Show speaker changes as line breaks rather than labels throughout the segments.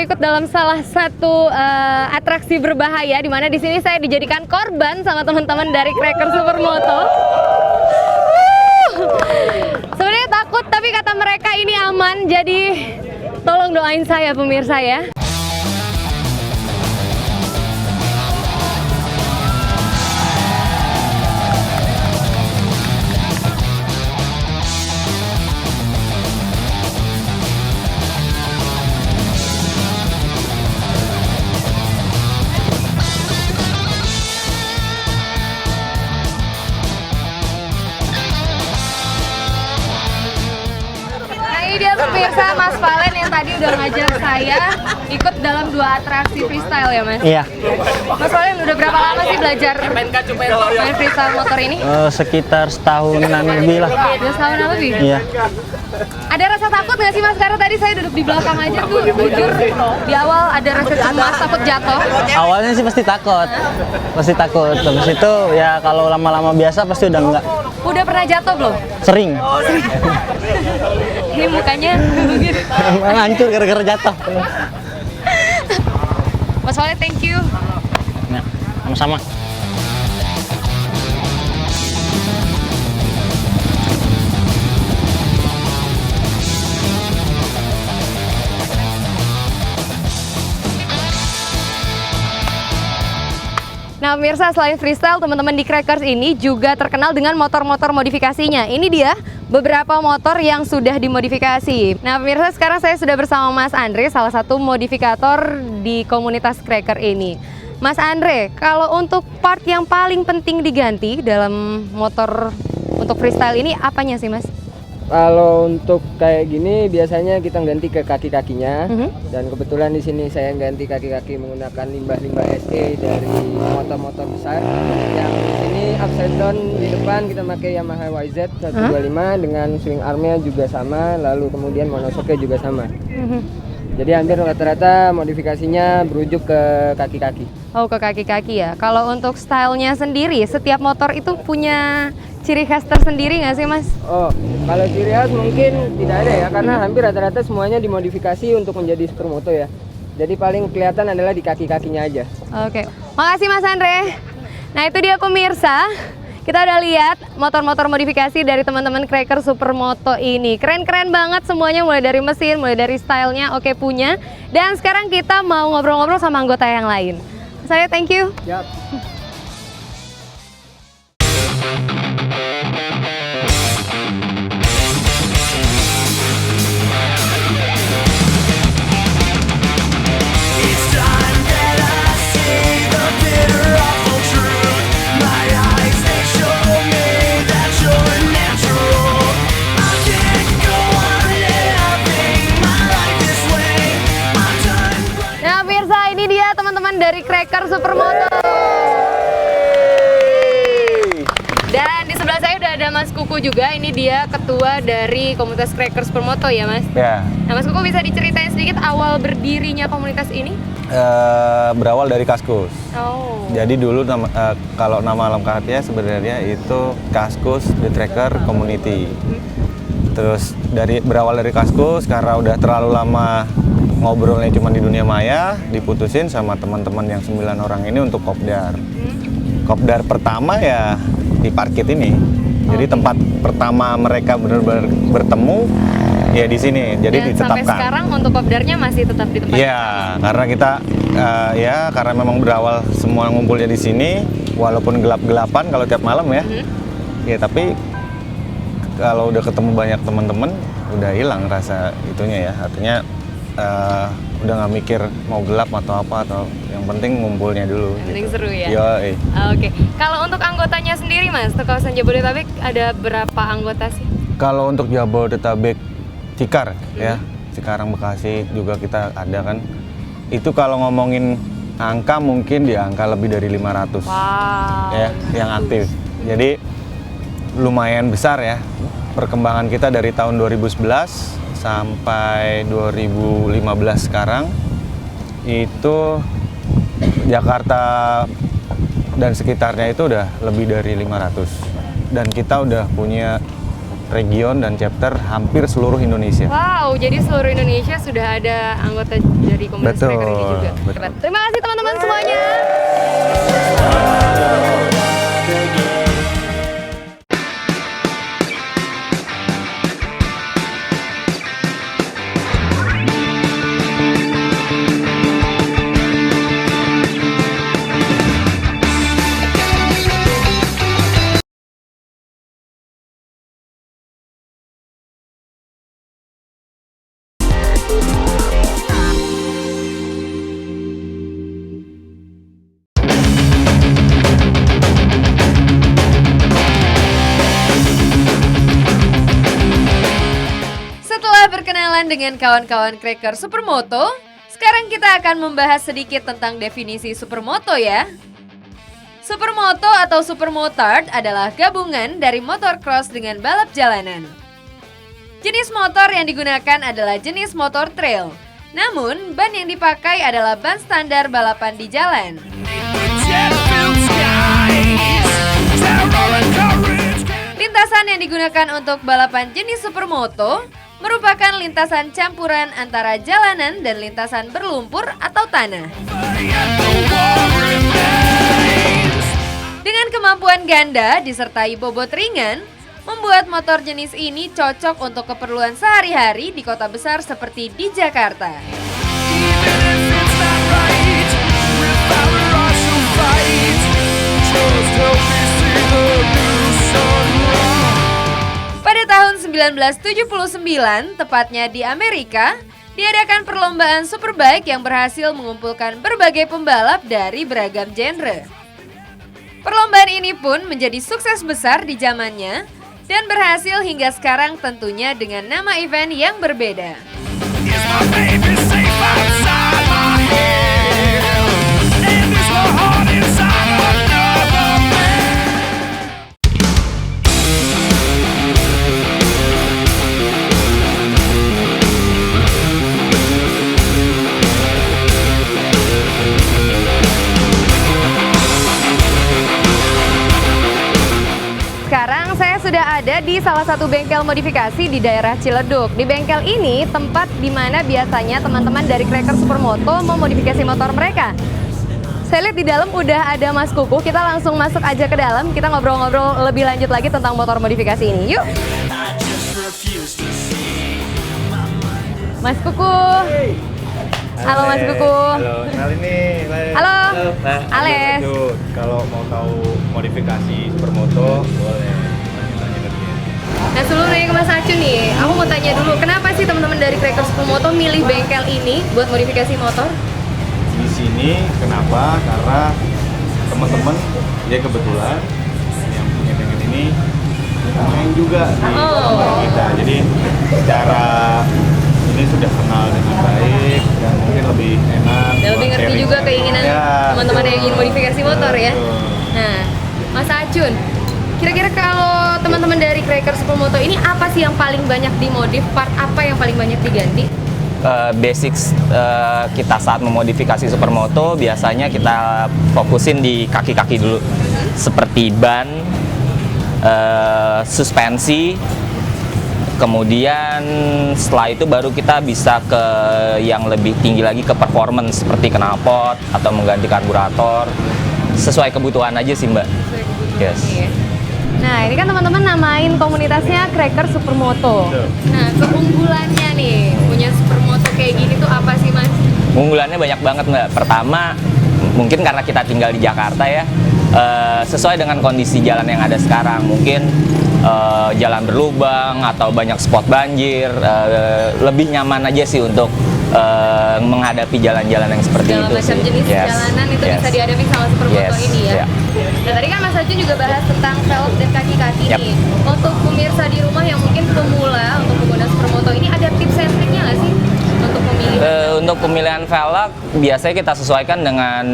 ikut dalam salah satu atraksi berbahaya di mana di sini saya dijadikan korban sama teman-teman dari Cracker Supermoto. Sebenarnya takut, tapi kata mereka ini aman, jadi tolong doain saya pemirsa ya. Ini dia pemirsa Mas Valen yang tadi udah ngajak saya ikut dalam 2 atraksi freestyle ya Mas?
Iya.
Mas Valen udah berapa lama sih belajar main freestyle motor ini?
Sekitar setahunan lebih lah.
2 tahunan lebih?
Iya.
Ada rasa takut nggak sih Mas? Karena tadi saya duduk di belakang aja tuh, jujur di awal ada rasa cemas, takut jatuh.
Awalnya sih pasti takut. Pasti takut. Terus itu ya kalau lama-lama biasa pasti udah enggak.
Udah pernah jatuh belum?
Sering.
Ini mukanya gitu.
Hancur gara-gara jatuh.
Mas Valen, thank you.
Ya, sama-sama.
Nah pemirsa, selain freestyle, teman-teman di Crackers ini juga terkenal dengan motor-motor modifikasinya. Ini dia beberapa motor yang sudah dimodifikasi. Nah pemirsa, sekarang saya sudah bersama Mas Andre, salah satu modifikator di komunitas Cracker ini. Mas Andre, kalau untuk part yang paling penting diganti dalam motor untuk freestyle ini apanya sih Mas?
Kalau untuk kayak gini biasanya kita ganti ke kaki-kakinya, dan kebetulan di sini saya ganti kaki-kaki menggunakan limbah-limbah SE dari motor-motor besar. Yang di sini upside down di depan kita pakai Yamaha YZ 125 dengan swing armnya juga sama, lalu kemudian monoshocknya juga sama. Jadi hampir rata-rata modifikasinya berujuk ke kaki-kaki.
Oh, ke kaki-kaki ya. Kalau untuk stylenya sendiri, setiap motor itu punya ciri khas tersendiri nggak sih Mas?
Oh, kalau ciri khas mungkin tidak ada ya, karena hampir rata-rata semuanya dimodifikasi untuk menjadi supermoto ya. Jadi paling kelihatan adalah di kaki-kakinya aja.
Oke, makasih Mas Andre. Nah itu dia pemirsa, kita udah lihat motor-motor modifikasi dari teman-teman Cracker Supermoto ini. Keren-keren banget semuanya, mulai dari mesin, mulai dari stylenya oke punya. Dan sekarang kita mau ngobrol-ngobrol sama anggota yang lain. Saya thank you.
Yap.
Dari Cracker Supermoto. Dan di sebelah saya udah ada Mas Kuku juga. Ini dia ketua dari komunitas Cracker Supermoto ya Mas?
Ya.
Nah Mas Kuku bisa diceritain sedikit awal berdirinya komunitas ini?
Berawal dari Kaskus.
Oh.
Jadi dulu kalau nama lengkapnya sebenarnya itu Kaskus The Tracker Community. Terus berawal dari Kaskus, karena udah terlalu lama ngobrolnya cuma di dunia maya, diputusin sama teman-teman yang 9 orang ini untuk kopdar. Kopdar pertama ya di parkit ini. Jadi tempat pertama mereka benar-benar bertemu ya di sini. Jadi
dan
ditetapkan.
Sampai sekarang untuk kopdarnya masih tetap di tempat.
Iya, karena kita karena memang berawal semua ngumpulnya di sini, walaupun gelap-gelapan kalau tiap malam ya. Ya tapi kalau udah ketemu banyak teman-teman udah hilang rasa itunya ya. Artinya udah nggak mikir mau gelap atau apa, atau yang penting ngumpulnya dulu.
Yang penting
gitu.
seru ya.
Oke.
Kalau untuk anggotanya sendiri Mas, untuk kawasan Jabodetabek ada berapa anggota sih?
Kalau untuk Jabodetabek Cikar ya, Cikarang Bekasi juga kita ada kan. Itu kalau ngomongin angka mungkin di angka lebih dari 500.
Wow.
Ya, yang aktif. Jadi lumayan besar ya perkembangan kita dari tahun 2011 sampai 2015 sekarang. Itu Jakarta dan sekitarnya itu udah lebih dari 500, dan kita udah punya region dan chapter hampir seluruh Indonesia.
Wow, jadi seluruh Indonesia sudah ada anggota dari komunitas
Betul,
Tracker ini juga.
betul.
Hebat. Terima kasih teman-teman semuanya. Berkenalan dengan kawan-kawan Cracker Supermoto, sekarang kita akan membahas sedikit tentang definisi supermoto ya. Supermoto atau supermotard adalah gabungan dari motocross dengan balap jalanan. Jenis motor yang digunakan adalah jenis motor trail, namun ban yang dipakai adalah ban standar balapan di jalan. Lintasan yang digunakan untuk balapan jenis supermoto merupakan lintasan campuran antara jalanan dan lintasan berlumpur atau tanah. Dengan kemampuan ganda disertai bobot ringan, membuat motor jenis ini cocok untuk keperluan sehari-hari di kota besar seperti di Jakarta. Pada tahun 1979, tepatnya di Amerika, diadakan perlombaan Superbike yang berhasil mengumpulkan berbagai pembalap dari beragam genre. Perlombaan ini pun menjadi sukses besar di zamannya dan berhasil hingga sekarang tentunya dengan nama event yang berbeda. Sekarang saya sudah ada di salah satu bengkel modifikasi di daerah Ciledug. Di bengkel ini tempat di mana biasanya teman-teman dari Cracker Supermoto memodifikasi motor mereka. Saya lihat di dalam udah ada Mas Kuku. Kita langsung masuk aja ke dalam. Kita ngobrol-ngobrol lebih lanjut lagi tentang motor modifikasi ini. Yuk. Mas Kuku. Halo Mas Kuku.
Halo, kenalin nih.
Halo.
Nah,
Ales.
Tuh, kalau mau tahu modifikasi supermoto, boleh tanya ke dia.
Nah sebelum nanya ke Mas Acun nih, aku mau tanya dulu, kenapa sih teman-teman dari Cracker Supermoto milih bengkel ini buat modifikasi motor?
Di sini kenapa? Karena teman-teman ya kebetulan yang punya bengkel ini main juga di tempat kita. Jadi secara ini sudah kenal dengan baik dan mungkin lebih enak.
Dan lebih
buat
ngerti
sharing.
juga keinginan
Ya,
teman-teman yang ingin
betul.
modifikasi motor ya.
Betul.
Nah, Mas Acun, kira-kira kalau teman-teman dari Cracker Supermoto ini apa sih yang paling banyak dimodif? Part apa yang paling banyak diganti?
Basics kita saat memodifikasi supermoto biasanya kita fokusin di kaki-kaki dulu, seperti ban, suspensi, kemudian setelah itu baru kita bisa ke yang lebih tinggi lagi, ke performance seperti knalpot atau mengganti karburator, sesuai kebutuhan aja sih Mbak. Yes.
Iya. Nah, ini kan teman-teman namain komunitasnya Cracker Supermoto. Nah, keunggulannya nih, punya supermoto kayak gini tuh apa sih, Mas?
Unggulannya banyak banget Mbak. Pertama, mungkin karena kita tinggal di Jakarta ya, sesuai dengan kondisi jalan yang ada sekarang. Mungkin jalan berlubang atau banyak spot banjir, lebih nyaman aja sih untuk menghadapi jalan-jalan yang seperti
Segala
itu
macam
sih.
jenis jalanan itu bisa dihadapi sama supermoto ini ya.
Yeah.
Nah, tadi kan Mas Acun juga bahas tentang velg dan kaki-kaki
Yap.
nih. Untuk pemirsa di rumah yang mungkin pemula untuk pengguna supermoto ini, ada tips and triknya nggak sih untuk memilih?
Untuk pemilihan velg biasanya kita sesuaikan dengan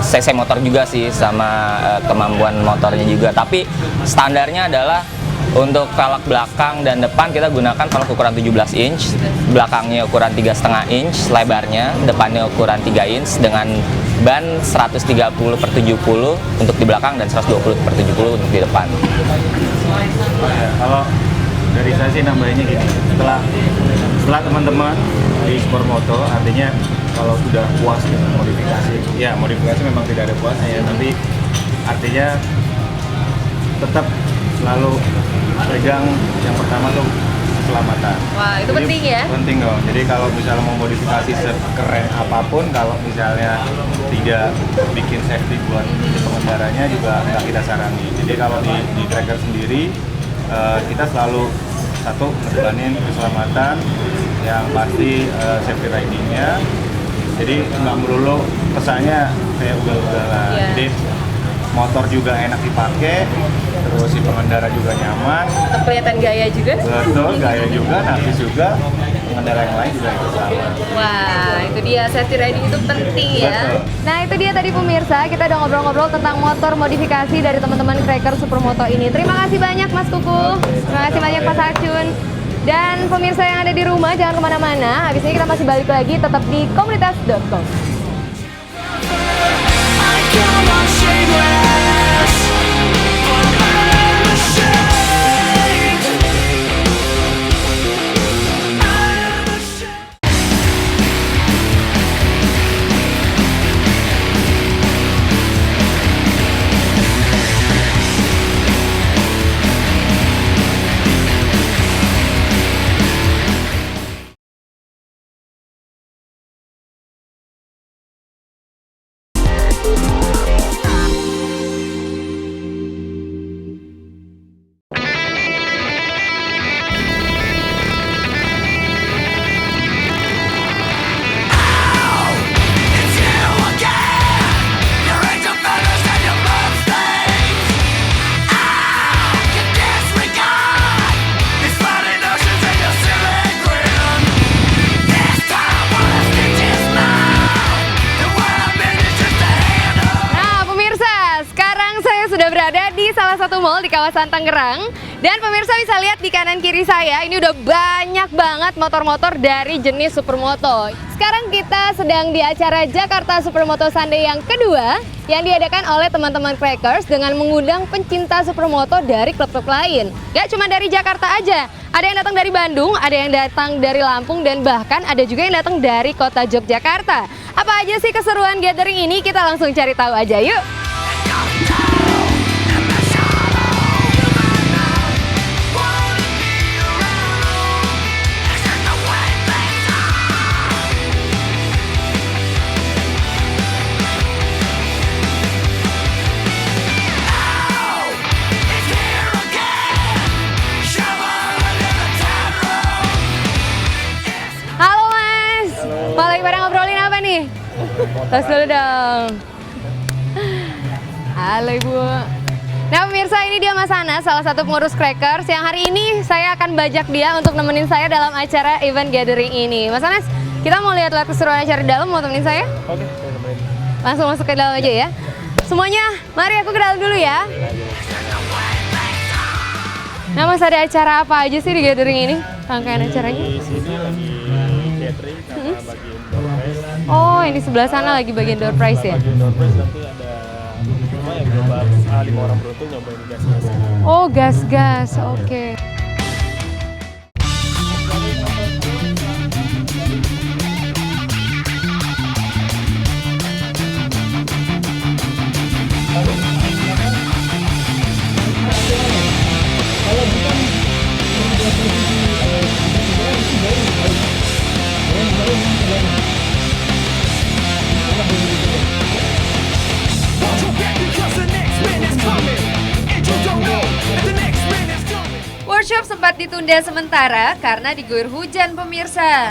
cc motor juga sih, sama kemampuan motornya juga. Tapi standarnya adalah untuk velg belakang dan depan kita gunakan velg ukuran 17 inch, belakangnya ukuran 3,5 inch lebarnya, depannya ukuran 3 inch dengan ban 130/70 untuk di belakang dan 120/70 untuk di depan.
Ya, kalau dari saya sih nambahinnya gini, setelah teman-teman di Supermoto, artinya kalau sudah puas dengan modifikasi, ya modifikasi memang tidak ada puasnya ya, tapi artinya tetap selalu pegang yang pertama tuh keselamatan.
Wah, itu
Jadi,
penting ya?
Penting dong. Jadi kalau misalnya mau modifikasi sekeren apapun, kalau misalnya tidak bikin safety buat pengendaranya juga nggak kita sarani. Jadi kalau di tracker sendiri kita selalu satu mendepanin keselamatan, yang pasti safety ridingnya. Jadi nggak melulu kesannya kayak ugal-ugalan.
Iya.
Jadi motor juga enak dipakai, terus si pengendara juga nyaman.
Tetap kelihatan gaya juga.
Betul, gaya juga, nafis juga, pengendara yang lain juga ikut sama.
Wah, itu dia, safety riding itu penting ya.
Betul.
Nah, itu dia tadi pemirsa, kita udah ngobrol-ngobrol tentang motor modifikasi dari teman-teman Cracker Supermoto ini. Terima kasih banyak Mas Kuku, terima kasih banyak Mas Acun. Dan pemirsa yang ada di rumah jangan kemana-mana, habis ini kita masih balik lagi tetap di komunitas.com. Salah satu mall di kawasan Tangerang. Dan pemirsa bisa lihat di kanan kiri saya, ini udah banyak banget motor-motor dari jenis Supermoto. Sekarang kita sedang di acara Jakarta Supermoto Sunday yang kedua yang diadakan oleh teman-teman Crackers dengan mengundang pencinta Supermoto dari klub-klub lain. Gak cuma dari Jakarta aja, ada yang datang dari Bandung, ada yang datang dari Lampung, dan bahkan ada juga yang datang dari kota Yogyakarta. Apa aja sih keseruan gathering ini? Kita langsung cari tahu aja yuk. Tos dulu dong. Halo Ibu. Nah pemirsa, ini dia Mas Anas, salah satu pengurus Crackers yang hari ini saya akan bajak dia untuk nemenin saya dalam acara event gathering ini. Mas Anas, kita mau lihat-lihat keseruan acara di dalam, mau temenin saya?
Oke, saya nemenin.
Langsung masuk ke dalam aja ya. Semuanya, mari aku ke dalam dulu ya. Nah Mas, ada acara apa aja sih di gathering ini? Rangkaian acaranya?
Di sini lagi catering sama bagian door prize.
Oh, yang di sebelah sana lagi bagian door prize ya?
Bagian door prize nanti ada yang coba 5 orang beruntung nyobain gas-gas.
Oh, gas-gas, oke. Workshop sempat ditunda sementara karena diguyur hujan pemirsa.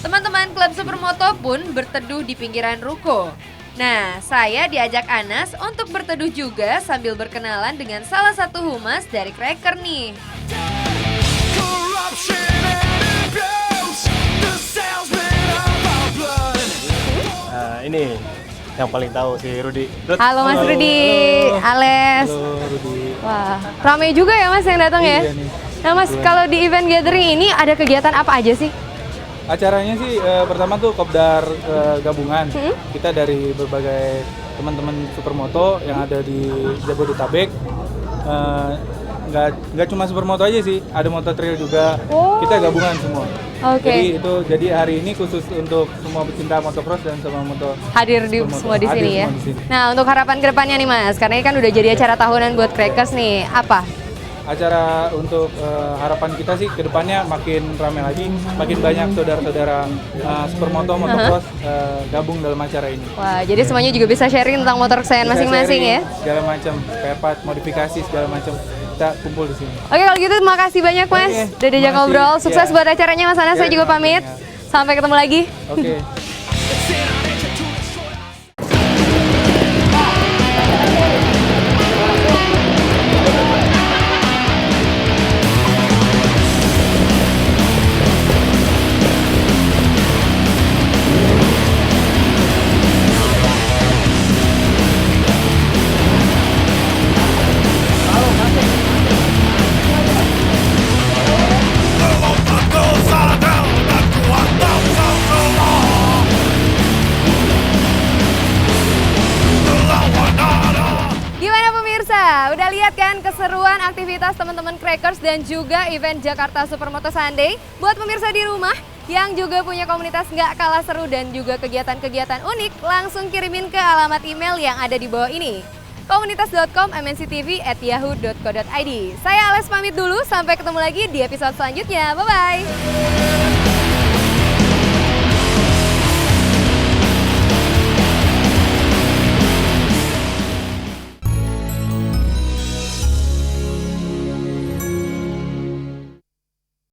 Teman-teman klub Supermoto pun berteduh di pinggiran ruko. Nah, saya diajak Anas untuk berteduh juga sambil berkenalan dengan salah satu humas dari Cracker nih.
Ini yang paling tahu si Rudi.
Halo Mas Rudi, Ales.
Halo Rudi.
Wah, ramai juga ya Mas yang datang ya?
Iya nih.
Nah Mas, kalau di event gathering ini ada kegiatan apa aja sih?
Acaranya sih pertama tuh kopdar gabungan. Kita dari berbagai teman-teman supermoto yang ada di Jabodetabek. Nggak cuma supermoto aja sih, ada moto trail juga. Kita gabungan semua.
Oke.
Jadi hari ini khusus untuk semua pecinta motocross dan semua moto
Hadir di
supermoto.
semua di
Hadir
sini ya.
semua di sini.
Nah, untuk harapan kedepannya nih Mas, karena ini kan udah jadi acara tahunan buat Crackers nih, apa?
Acara untuk harapan kita sih kedepannya makin ramai lagi, makin banyak saudara-saudara supermoto motocross gabung dalam acara ini.
Wah, jadi semuanya juga bisa sharing tentang motor kesayangan
Bisa
masing-masing ya.
sharing segala macam, spare part, modifikasi segala macam, kita kumpul di sini.
Oke, kalau gitu makasih banyak Mas.
Oke,
Udah diajak
makasih.
ngobrol. Sukses
Ya.
buat acaranya Mas Anas,
Ya,
saya juga pamit.
makasih.
Sampai ketemu lagi.
Oke.
Gimana pemirsa? Udah lihat kan keseruan aktivitas teman-teman Crackers dan juga event Jakarta Supermoto Sunday? Buat pemirsa di rumah yang juga punya komunitas nggak kalah seru dan juga kegiatan-kegiatan unik, langsung kirimin ke alamat email yang ada di bawah ini. Komunitas.com mnctv@yahoo.co.id. Saya Ales pamit dulu, sampai ketemu lagi di episode selanjutnya. Bye-bye!